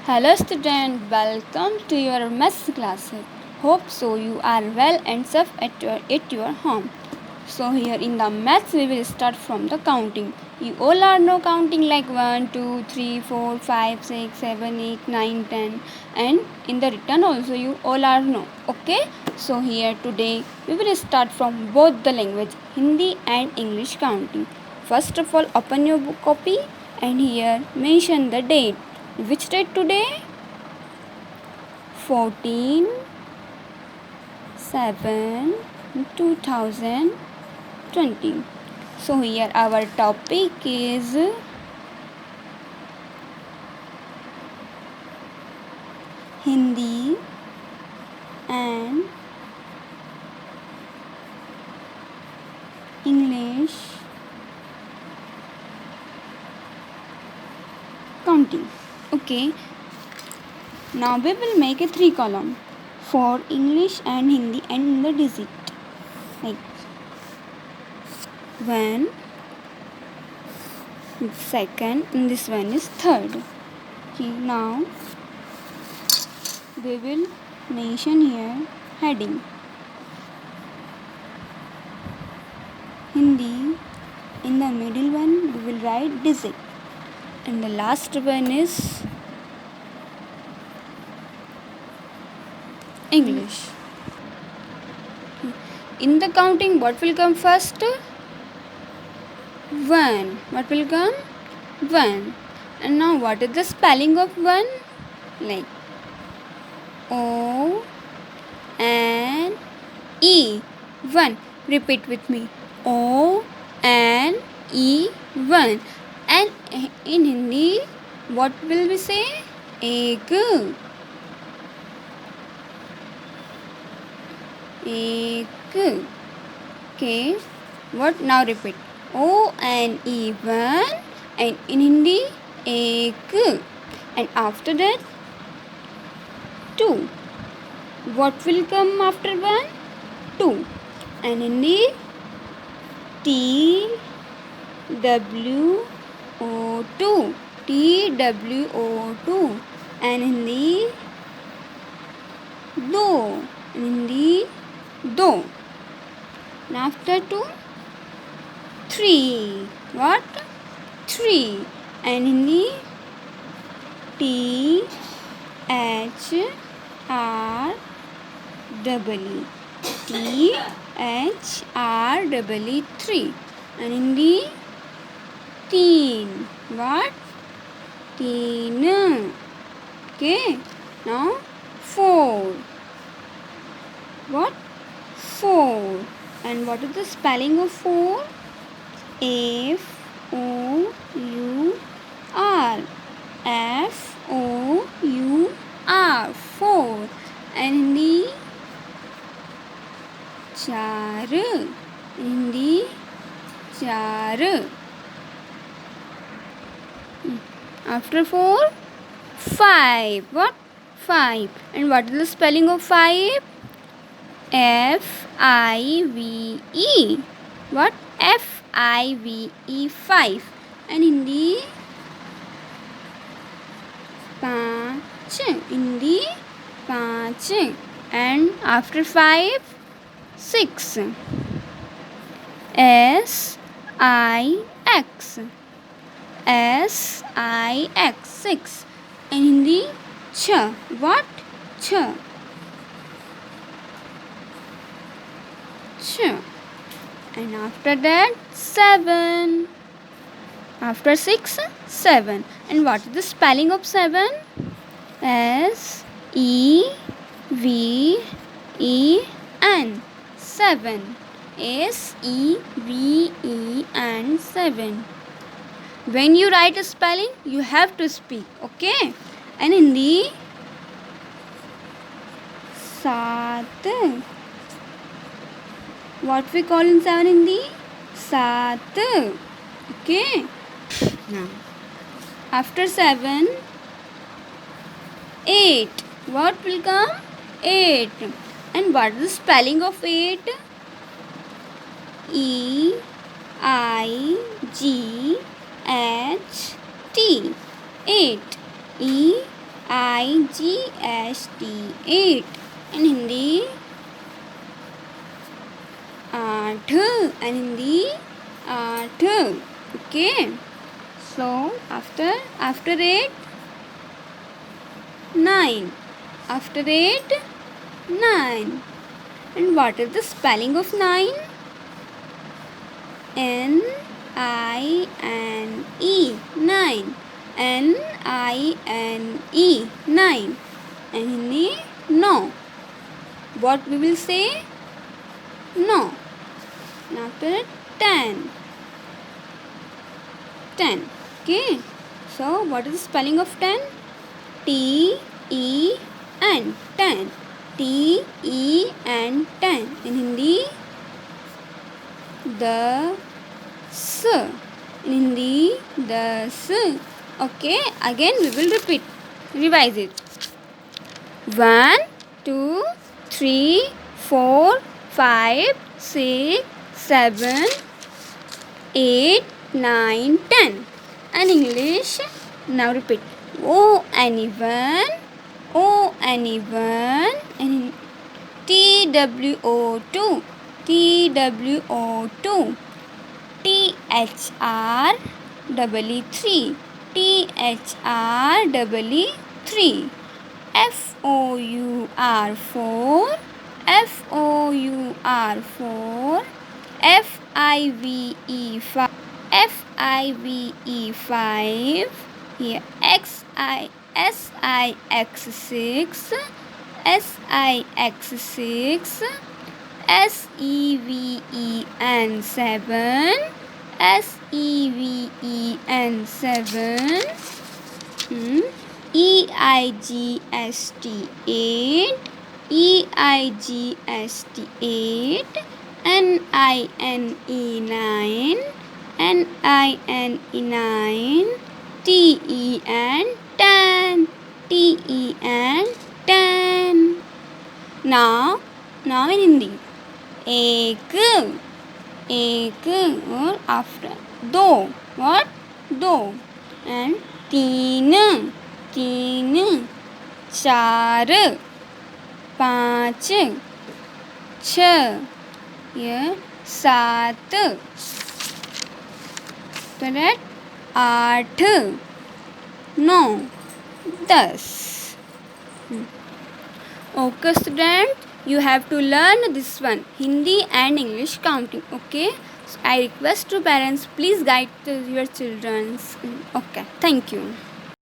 Hello student, welcome to your maths classes. Hope so you are well and safe at your home. So here in the maths we will start from the counting. You all are now counting like 1, 2, 3, 4, 5, 6, 7, 8, 9, 10, and in the written also you all are know. Okay? So here today we will start from both the language Hindi and English counting. First of all open your book copy and here mention the date. Which date today? 14/7/2020. So here our topic is Hindi and English counting. Okay. Now we will make a 3 column for English and Hindi and in the digit. Like 1, second, and this one is third. Okay, now we will mention here heading. Hindi, in the middle one we will write digit, and the last one is English. In the counting, what will come first? 1. What will come? 1. And now what is the spelling of 1? Like O N E 1. Repeat with me. O N E 1. And in Hindi, what will we say? Ek. Okay. What? Now repeat. O N E 1 and in Hindi ek. And after that 2. What will come after 1? 2. And in Hindi T W O 2. T W O 2. And in Hindi do. In Hindi do. And after 2 3. What? 3. And Hindi T H R E T H R E 3. And Hindi teen. What? Teen. Okay. Now 4. What? 4. And what is the spelling of 4? F O U R. F O U R. 4. And Hindi 4. Hindi 4. After 4 5. What? 5. And what is the spelling of 5? F I V E. What? F I V E 5. And Hindi 5. Hindi 5. And after 5 6. S I X. S I X 6. And Hindi ch. What? Ch. And after that 7. After 6 7. And what is the spelling of 7? S E V E N. 7. S E V E N 7. When you write a spelling, you have to speak. Okay? And in the 7. What we call in 7 in the 7. Okay? Now, after 7, 8. What will come? 8. And what is the spelling of 8? E I G H T. 8. E 8 in Hindi. 8 in Hindi. 8. Okay. So after 8, 9. After 8, 9. And what is the spelling of 9? N-I-N-E. 9. N-I-N-E. 9. And Hindi, no. What we will say? No. And after that, 10. 10. Okay. So what is the spelling of 10? T-E-N. 10. T-E-N. 10. In Hindi, the S. In Hindi, the S. Okay. Again we will repeat. Revise it. 1, 2, 3, 4, 5, 6, 7, 8, 9, 10. And English. Now repeat. O anyone. O anyone. And TWO2. TWO2. THR double 3. THR double 3. FOUR 4. FOUR 4. FIVE 5. FIVE 5. Here SIX 6. SIX 6. SEVEN 7. SEVEN 7. EIGST 8. EIGST 8. NINE 9. NINE 9. TEN 10. TEN 10. Now in Hindi. एक और after दो. What? दो. And तीन 4 5 6 7 correct 8 9 10. Okay student, you have to learn this one, Hindi and English counting. Okay, so I request to parents, please guide your children. Okay, thank you.